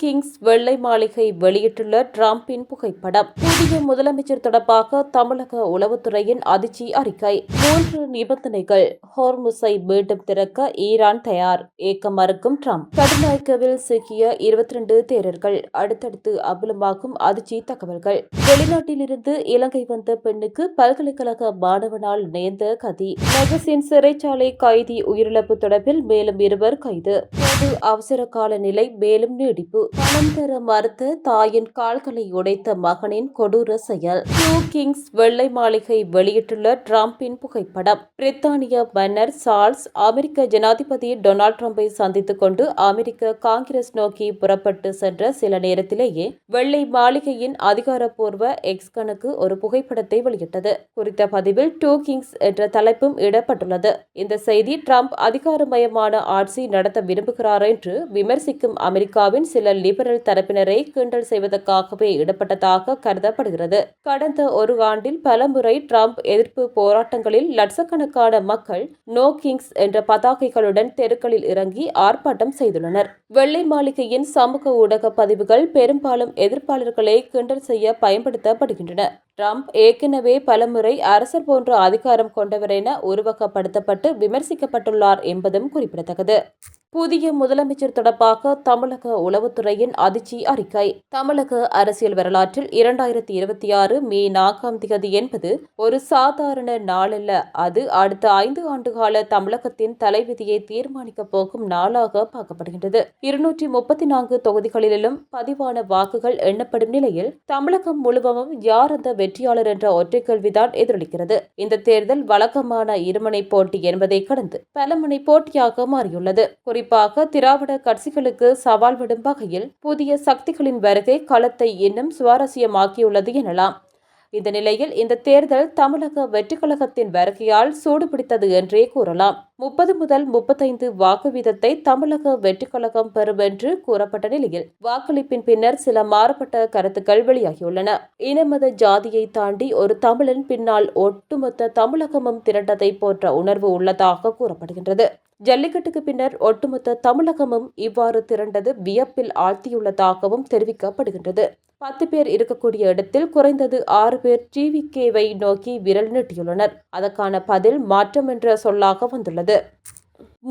Kings வெள்ளை மாளிகை வெளியிட்டுள்ள டிரம்பின் புகைப்படம். புதிய முதலமைச்சர் தொடர்பாக தமிழக உளவுத்துறையின் அதிர்ச்சி அறிக்கை. 3 நிபந்தனைகள். ஹோர்முஸை மீண்டும் திறக்க ஈரான் தயார், ஏற்க மறுக்கும் டிரம்ப். கடுநாயக்கவில் சிக்கிய 22 தேரர்கள். அடுத்தடுத்து அம்பலமாகும் அதிர்ச்சி தகவல்கள். வெளிநாட்டிலிருந்து இலங்கை வந்த பெண்ணுக்கு பல்கலைக்கழக மாணவனால் நேர்ந்த கதி. நகசின் சிறைச்சாலை கைதி உயிரிழப்பு தொடர்பில் மேலும் 2 கைது. பொது அவசர கால நிலை மேலும் நீடிப்பு. பணம் தர மறுத்த தாயின் கால்களை உடைத்த மகனின் கொடூர செயல். கிங்ஸ் வெள்ளை மாளிகை வெளியிட்டுள்ள டிரம்பின் புகைப்படம். பிரித்தானிய மன்னர் சார்ல்ஸ் அமெரிக்க ஜனாதிபதி டொனால்ட் டிரம்பை சந்தித்துக் கொண்டு அமெரிக்க காங்கிரஸ் நோக்கி புறப்பட்டு சென்ற சில நேரத்திலேயே வெள்ளை மாளிகையின் அதிகாரப்பூர்வ எக்ஸ் கணக்கு ஒரு புகைப்படத்தை வெளியிட்டது. குறித்த பதிவில் கிங்ஸ் என்ற தலைப்பும் இடப்பட்டுள்ளது. இந்த செய்தி டிரம்ப் அதிகாரமயமான ஆட்சி நடத்த விரும்புகிறார் என்று விமர்சிக்கும் அமெரிக்காவின் சில லிபரல் தரப்பினரை கிண்டல் செய்வதற்காகவே இடப்பட்டதாக கருதப்படுகிறது. கடந்த ஒரு ஆண்டில் பலமுறை டிரம்ப் எதிர்ப்பு போராட்டங்களில் லட்சக்கணக்கான மக்கள் நோ கிங்ஸ் என்ற பதாகைகளுடன் தெருக்களில் இறங்கி ஆர்ப்பாட்டம் செய்துள்ளனர். வெள்ளை மாளிகையின் சமூக ஊடக பதிவுகள் பெரும்பாலும் எதிர்ப்பாளர்களை கிண்டல் செய்ய பயன்படுத்தப்படுகின்றன. டிரம்ப் ஏற்கனவே பலமுறை அரசர் போன்ற அதிகாரம் கொண்டவர் என உருவகப்படுத்தப்பட்டு விமர்சிக்கப்பட்டுள்ளார் என்பதும் குறிப்பிடத்தக்கது. புதிய முதலமைச்சர் தொடர்பாக தமிழக உளவுத்துறையின் அதிர்ச்சி அறிக்கை. தமிழக அரசியல் வரலாற்றில் 2026 மே 4 என்பது ஒரு சாதாரண நாளல்ல. அது அடுத்த 5 ஆண்டுகால தமிழகத்தின் தலைவிதியை தீர்மானிக்கப் போகும் நாளாக பார்க்கப்படுகின்றது. 234 தொகுதிகளிலும் பதிவான வாக்குகள் எண்ணப்படும் நிலையில் தமிழகம் முழுவதும் யார் அந்த வெற்றியாளர் என்ற ஒற்றை கேள்விதான் எதிரொலிக்கிறது. இந்த தேர்தல் வழக்கமான இருமுனை போட்டி என்பதை கடந்து பலமுனை போட்டியாக மாறியுள்ளது. குறிப்பாக திராவிட கட்சிகளுக்கு சவால் விடும் வகையில் புதிய சக்திகளின் வருகை களத்தை இன்னும் சுவாரஸ்யமாக்கியுள்ளது எனலாம். இந்த நிலையில் இந்த தேர்தல் தமிழக வெற்றிக் கழகத்தின் வருகையால் சூடுபிடித்தது என்றே கூறலாம். 30 முதல் 35 வாக்கு வீதத்தை தமிழக வெற்றிக் கழகம் பெறும் என்று கூறப்பட்ட நிலையில் வாக்களிப்பின் பின்னர் சில மாறுபட்ட கருத்துக்கள் வெளியாகியுள்ளன. இனமத ஜாதியை தாண்டி ஒரு தமிழன் பின்னால் ஒட்டுமொத்த தமிழகமும் திரண்டதை போன்ற உணர்வு உள்ளதாக கூறப்படுகின்றது. ஜல்லிக்கட்டுக்கு பின்னர் ஒட்டுமொத்த தமிழகமும் இவ்வாறு திரண்டது வியப்பில் ஆழ்த்தியுள்ளதாகவும் தெரிவிக்கப்படுகின்றது. 10 பேர் இருக்கக்கூடிய இடத்தில் குறைந்தது 6 பேர் டிவிகேவை நோக்கி விரல் நீட்டியுள்ளனர். அதற்கான பதில் மாற்றம் என்ற சொல்லாக வந்துள்ளது.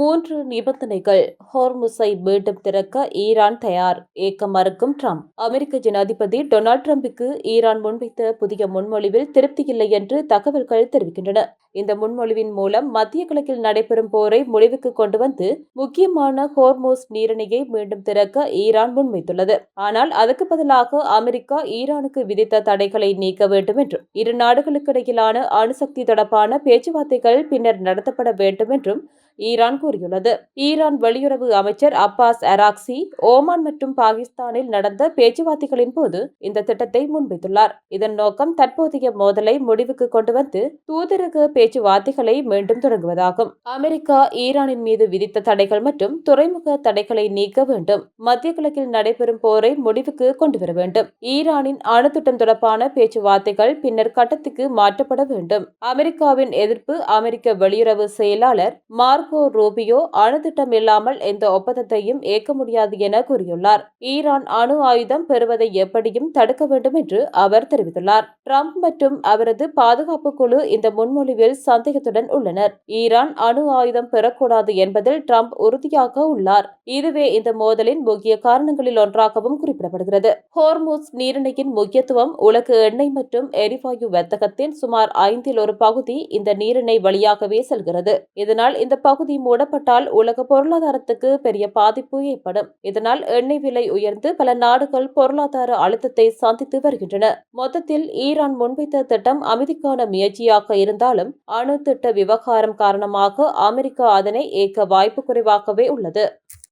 3 நிபந்தனைகள். ஹோர்முஸை மீண்டும் திறக்க ஈரான் தயார், ஏற்க மறுக்கும் டிரம்ப். அமெரிக்க ஜனாதிபதி டொனால்ட் டிரம்புக்கு ஈரான் முன்வைத்த புதிய முன்மொழிவில் திருப்தியில்லை என்று தகவல்கள் தெரிவிக்கின்றன. இந்த முன்மொழிவின் மூலம் மத்திய கிழக்கில் நடைபெறும் போரை முடிவுக்கு கொண்டு வந்து முக்கியமான ஹோர்முஸ் நீரிணையை மீண்டும் திறக்க ஈரான் முன்வைத்துள்ளது. ஆனால் அதற்கு பதிலாக அமெரிக்கா ஈரானுக்கு விதித்த தடைகளை நீக்க வேண்டும் என்றும் இரு நாடுகளுக்கிடையிலான அணுசக்தி தொடர்பான பேச்சுவார்த்தைகள் பின்னர் நடத்தப்பட வேண்டும் என்றும் ஈரான் கூறியுள்ளது. ஈரான் வெளியுறவு அமைச்சர் அப்பாஸ் அராக்சி ஓமான் மற்றும் பாகிஸ்தானில் நடந்த பேச்சுவார்த்தைகளின் போது இந்த திட்டத்தை முன்வைத்துள்ளார். இதன் நோக்கம் தற்போதைய மோதலை முடிவுக்கு கொண்டு வந்து தூதரக பேச்சுவார்த்தைகளை மீண்டும் தொடங்குவதாகும். அமெரிக்கா ஈரானின் மீது விதித்த தடைகள் மற்றும் துறைமுக தடைகளை நீக்க வேண்டும். மத்திய கிழக்கில் நடைபெறும் போரை முடிவுக்கு கொண்டுவர வேண்டும். ஈரானின் அணுத்திட்டம் தொடர்பான பேச்சுவார்த்தைகள் பின்னர் கட்டத்துக்கு மாற்றப்பட வேண்டும். அமெரிக்காவின் எதிர்ப்பு. அமெரிக்க வெளியுறவு செயலாளர் மார்கோ ரூபியோ அணுதிட்டம் இல்லாமல் எந்த ஒப்பந்தத்தையும் ஏற்க முடியாது என கூறியுள்ளார். ஈரான் அணு ஆயுதம் பெறுவதை எப்படியும் தடுக்க வேண்டும் என்று அவர் தெரிவித்துள்ளார். டிரம்ப் மற்றும் அவரது பாதுகாப்பு குழு இந்த முன்மொழிவில் சந்தேகத்துடன் உள்ளனர். ஈரான் அணு ஆயுதம் பெறக்கூடாது என்பதில் டிரம்ப் உறுதியாக உள்ளார். இதுவே இந்த மோதலின் முக்கிய காரணங்களில் ஒன்றாகவும் குறிப்பிடப்படுகிறது. ஹோர்முஸ் நீரிணையின் முக்கியத்துவம். உலக எண்ணெய் மற்றும் எரிவாயு வர்த்தகத்தின் சுமார் 1/5 பகுதி இந்த நீரிணை வழியாகவே செல்கிறது. இதனால் இந்த பகுதி மூடப்பட்டால் உலக பொருளாதாரத்துக்கு பெரிய பாதிப்பு ஏற்படும். இதனால் எண்ணெய் விலை உயர்ந்து பல நாடுகள் பொருளாதார அழுத்தத்தை சந்தித்து வருகின்றன. மொத்தத்தில் ஈரான் முன்வைத்த திட்டம் அமைதிக்கான முயற்சியாக இருந்தாலும் அணு திட்ட விவகாரம் காரணமாக அமெரிக்கா அதனை ஏற்க வாய்ப்பு குறைவாகவே உள்ளது.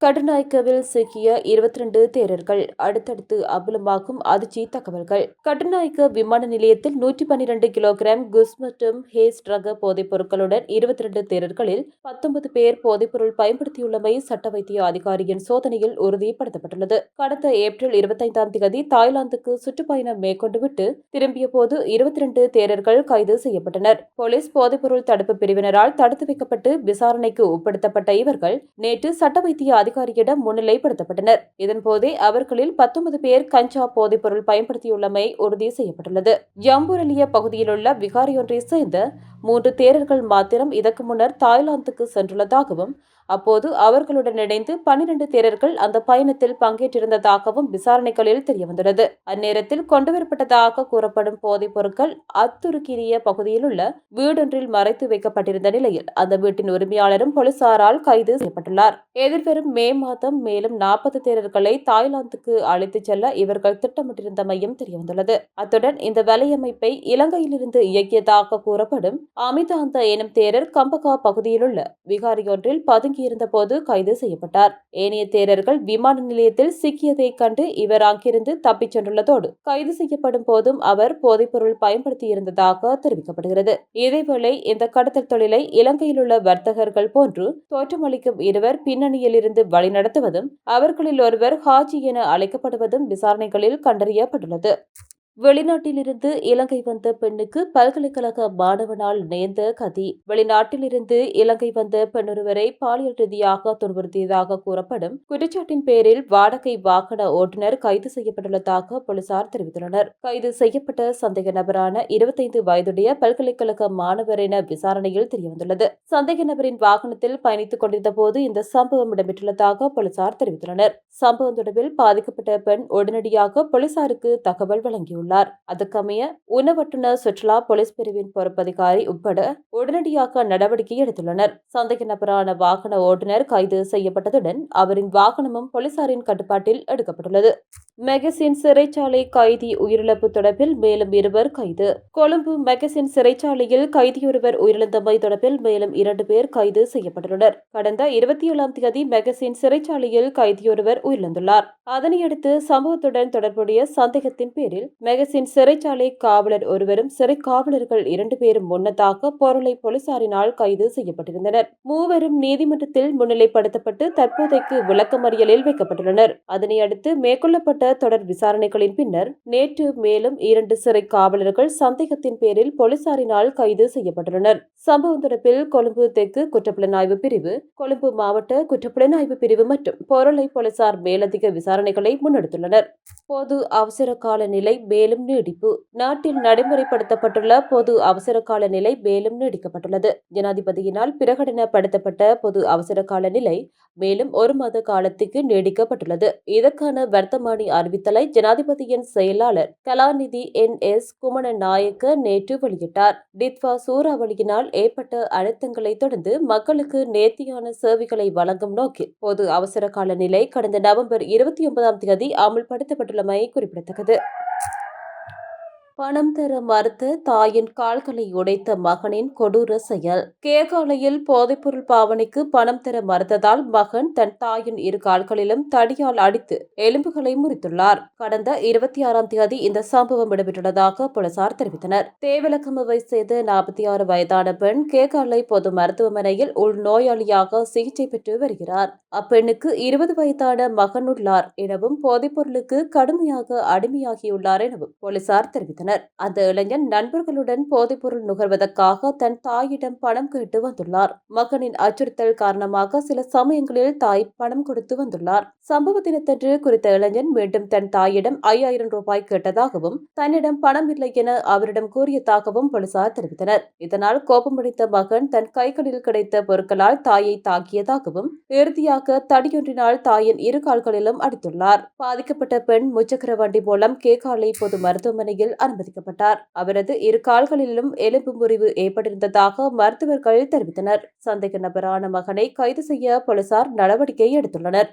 கடுநாயக்கவில் சிக்கிய 22 தேரர்கள். அடுத்தடுத்து அம்பலமாகும் அதிர்ச்சி தகவல்கள். கடுநாயக்க விமான நிலையத்தில் 112 கிலோகிராம் குஸ் மற்றும் ஹேஸ் ரக போதைப் பொருட்களுடன் 22 தேரர்களில் 19 பேர் போதைப்பொருள் பயன்படுத்தியுள்ளமை சட்ட வைத்திய அதிகாரியின் சோதனையில் உறுதிப்படுத்தப்பட்டுள்ளது. கடந்த ஏப்ரல் 25 தாய்லாந்துக்கு சுற்றுப்பயணம் மேற்கொண்டுவிட்டு திரும்பிய போது 22 தேரர்கள் கைது செய்யப்பட்டனர். போலீஸ் போதைப்பொருள் தடுப்பு பிரிவினரால் தடுத்து வைக்கப்பட்டு விசாரணைக்கு உட்படுத்தப்பட்ட இவர்கள் நேற்று சட்ட வைத்திய அதிகாரியிடம் முன்னிலைப்படுத்தப்பட்டனர். இதன்போதே அவர்களில் 19 பேர் கஞ்சா போதைப்பொருள் பயன்படுத்தியுள்ளமை உறுதி செய்யப்பட்டுள்ளது. ஜம்புரலிய பகுதியிலுள்ள விகாரையொன்றை சேர்ந்த 3 தேரர்கள் மாத்திரம் இதற்கு முன்னர் தாய்லாந்துக்கு சென்றுள்ளதாகவும் அப்போது அவர்களுடன் இணைந்து 12 தேரர்கள் அந்த பயணத்தில் பங்கேற்றிருந்ததாகவும் விசாரணைகளில் தெரியவந்துள்ளது. அந்நேரத்தில் கொண்டுவரப்பட்டதாக கூறப்படும் போதைப் பொருட்கள் அத்துருக்கிரிய பகுதியில் உள்ள வீடொன்றில் மறைத்து வைக்கப்பட்டிருந்த நிலையில் அந்த வீட்டின் உரிமையாளரும் போலீசாரால் கைது செய்யப்பட்டுள்ளார். எதிர்வரும் மே மாதம் மேலும் 40 தேரர்களை தாய்லாந்துக்கு அழைத்துச் செல்ல இவர்கள் திட்டமிட்டிருந்தமையும் தெரியவந்துள்ளது. அத்துடன் இந்த வலையமைப்பை இலங்கையிலிருந்து இயக்கியதாக கூறப்படும் அமிதாந்த எனும் தேரர் கம்பகா பகுதியிலுள்ள விகாரியொன்றில் பதுங்கியிருந்த போது கைது செய்யப்பட்டார். ஏனைய தேரர்கள் விமான நிலையத்தில் சிக்கியதை கண்டு இவர் அங்கிருந்து தப்பிச் சென்றுள்ளதோடு கைது செய்யப்படும் போதும் அவர் போதைப்பொருள் பயன்படுத்தியிருந்ததாக தெரிவிக்கப்படுகிறது. இதேவேளை இந்த கடத்தல் தொழிலை இலங்கையில் உள்ள வர்த்தகர்கள் போன்று தோற்றமளிக்கும் இருவர் பின்னணியில் இருந்து வழிநடத்துவதும் அவர்களில் ஒருவர் ஹாஜி என அழைக்கப்படுவதும் விசாரணைகளில் கண்டறியப்பட்டுள்ளது. வெளிநாட்டிலிருந்து இலங்கை வந்த பெண்ணுக்கு பல்கலைக்கழக மாணவனால் நேர்ந்த கதி. வெளிநாட்டிலிருந்து இலங்கை வந்த பெண்ணொருவரை பாலியல் ரீதியாக துன்புறுத்தியதாக கூறப்படும் குற்றச்சாட்டின் பேரில் வாடகை வாகன ஓட்டுநர் கைது செய்யப்பட்டுள்ளதாக போலீசார் தெரிவித்துள்ளனர். கைது செய்யப்பட்ட சந்தேக நபரான 25 வயதுடைய பல்கலைக்கழக மாணவர் என விசாரணையில் தெரியவந்துள்ளது. சந்தேக நபரின் வாகனத்தில் பயணித்துக் கொண்டிருந்த போது இந்த சம்பவம் இடம்பெற்றுள்ளதாக போலீசார் தெரிவித்துள்ளனர். சம்பவம் தொடர்பில் பாதிக்கப்பட்ட பெண் உடனடியாக போலீசாருக்கு தகவல் வழங்கியுள்ளார். அதற்கமைய உணவட்டுநர் சுற்றுலா போலீஸ் பிரிவின் பொறுப்பதிகாரி உட்பட உடனடியாக நடவடிக்கை எடுத்துள்ளனர். சந்தேக நபரான வாகன ஓட்டுநர் கைது செய்யப்பட்டதுடன் அவரின் வாகனமும் போலீசாரின் கட்டுப்பாட்டில் எடுக்கப்பட்டுள்ளது. மெகசின் சிறைச்சாலை கைதி உயிரிழப்பு தொடர்பில் மேலும் 2 கைது. கொழும்பு மெகசின் சிறைச்சாலையில் கைதியொருவர் உயிரிழந்தமை தொடர்பில் மேலும் 2 பேர் கைது செய்யப்பட்டுள்ளனர். கடந்த 27ஆம் தேதி மெகசின் சிறைச்சாலையில் கைதியொருவர் உயிரிழந்துள்ளார். அதனையடுத்து சம்பவத்துடன் தொடர்புடைய சந்தேகத்தின் பேரில் மெகசின் சிறைச்சாலை காவலர் ஒருவரும் சிறை காவலர்கள் 2 பேரும் முன்னதாக பொருளை போலீசாரினால் கைது செய்யப்பட்டிருந்தனர். மூவரும் நீதிமன்றத்தில் முன்னிலைப்படுத்தப்பட்டு தற்போதைக்கு விளக்கமறியலில் வைக்கப்பட்டுள்ளனர். அதனையடுத்து மேற்கொள்ளப்பட்ட தொடர் விசாரணைகளின் பின்னர் நேற்று மேலும் 2 சிறை காவலர்கள் சந்தேகத்தின் பேரில் போலீசாரினால் கைது செய்யப்பட்டுள்ளனர். சம்பவம் தொடர்பில் கொழும்பு தெற்கு குற்றப்புலனாய்வு பிரிவு, கொழும்பு மாவட்ட குற்றப்புலனாய்வு பிரிவு மற்றும் பொருளை போலீசார் மேலதிக விசாரணைகளை முன்னெடுத்துள்ளனர். பொது அவசர கால நிலை மேலும் நீடிப்பு. நாட்டில் நடைமுறைப்படுத்தப்பட்டுள்ள பொது அவசர கால நிலை மேலும் நீடிக்கப்பட்டுள்ளது. ஜனாதிபதியினால் பிரகடனப்படுத்தப்பட்ட பொது அவசர கால நிலை மேலும் 1 மாத காலத்துக்கு நீடிக்கப்பட்டுள்ளது. இதற்கான வர்த்தமானி அறிவித்தலை ஜனாதிபதியின் செயலாளர் கலாநிதி NS குமணநாயக்க நேற்று வெளியிட்டார். டிட்வா சூறாவளியினால் ஏற்பட்ட அழுத்தங்களை தொடர்ந்து மக்களுக்கு நேர்த்தியான சேவைகளை வழங்கும் நோக்கில் பொது அவசர கால நிலை கடந்த நவம்பர் 29ஆம் தேதி அமல்படுத்தப்பட்டுள்ளமை குறிப்பிடத்தக்கது. பணம் தர மறுத்த தாயின் கால்களை உடைத்த மகனின் கொடூர செயல். கேகாலையில் போதைப்பொருள் பாவனைக்கு பணம் தர மறுத்ததால் மகன் தன் தாயின் 2 கால்களிலும் தடியால் அடித்து எலும்புகளை முறித்துள்ளார். கடந்த 26ஆம் தேதி இந்த சம்பவம் இடம்பெற்றுள்ளதாக போலீசார் தெரிவித்தனர். தேவலக்கமவை சேர்ந்த 46 வயதான பெண் கேகாலை பொது மருத்துவமனையில் உள்நோயாளியாக சிகிச்சை பெற்று வருகிறார். அப்பெண்ணுக்கு 20 வயதான மகன் உள்ளார் எனவும் போதைப்பொருளுக்கு கடுமையாக அடிமையாகியுள்ளார் எனவும் போலீசார் தெரிவித்தனர். அந்த இளைஞன் நண்பர்களுடன் போதைப்பொருள் நுகர்வதற்காக தன் தாயிடம் பணம் கேட்டு வந்துள்ளார். மகனின் அச்சுறுத்தல் காரணமாக சில சமயங்களில் தாய் பணம் கொடுத்து வந்துள்ளார். சம்பவ தினத்தன்று குறித்த இளைஞன் மீண்டும் தன் தாயிடம் 5000 ரூபாய் கேட்டதாகவும் தன்னிடம் பணம் இல்லை என அவரிடம் கூறியதாகவும் போலீசார் தெரிவித்தனர். இதனால் கோபமடைந்த மகன் தன் கைகளில் கிடைத்த பொருட்களால் தாயை தாக்கியதாகவும் இறுதியாக தடியொன்றினால் தாயின் 2 கால்களிலும் அடித்துள்ளார். பாதிக்கப்பட்ட பெண் முச்சக்கர வண்டி மூலம் கேகாலை பொது மருத்துவமனையில் அனுமதிக்கப்பட்டார். அவரது 2 கால்களிலும் எலும்பு முறிவு ஏற்பட்டிருந்ததாக மருத்துவர்கள் தெரிவித்தனர். சந்தேக நபரான மகனை கைது செய்ய போலீசார் நடவடிக்கை எடுத்துள்ளனர்.